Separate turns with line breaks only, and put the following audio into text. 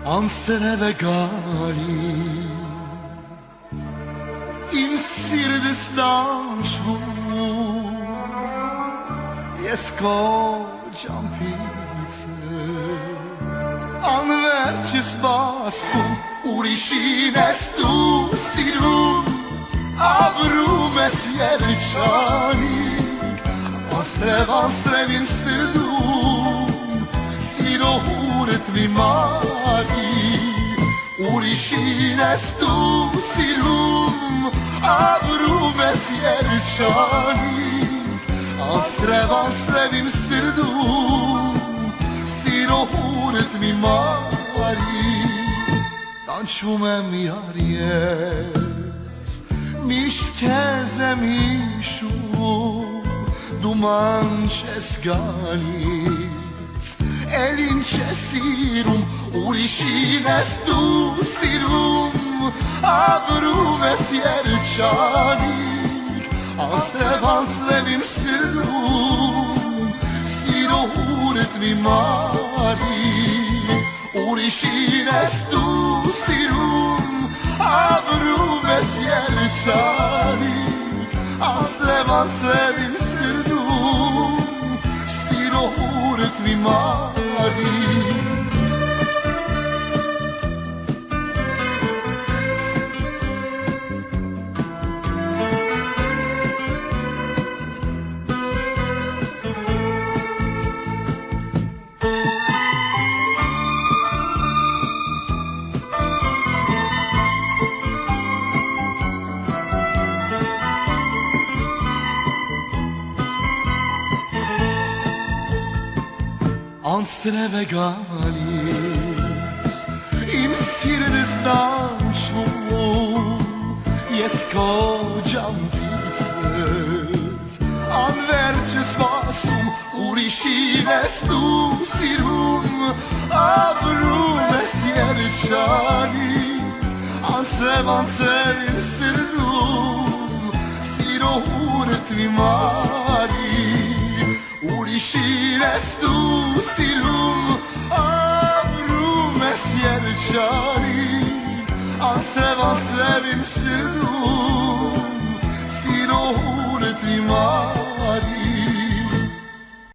Անսրև է գալիս Իմ սիրտս դանչվում Ես քո ճամփից Անվերջ ես սպասում Ուրիշին ես դու սիրում Ապրում ես երջանիկ Անսրև իմ սրտում Սիրո հուրդ մի մարի Ուրիշին ես դու սիրում Ապրում ես երջանիկ Անսրև իմ սրտում Սիրո հուրդ մի մարի Տանչվում եմ իար ես Միշտ քեզ եմ հիշում Դու ման չես գալիս Էլ ինչ ես սիրում Ուրիշին ես դու սիրում Ապրում ես երջանիկ Անսրև իմ սրտում Սիրո հուրդ մի մարի Ուրիշին ես դու սիրում Ապրում ես երջանիկ Անսրև իմ սրտում Սիրո հուրդ մի մարի Անսրև է գալիս Իմ սիրտս դանչվում Ես քո ճամփից Անվերջ ես սպասում Ուրիշին ես դու սիրում Ապրում ես երջանիկ Անսրև իմ սրտում Սիրո հուրդ մի մարի Ուրիշին ես դու սիրում Ապրում ես երջանիկ Անսրև իմ սրտում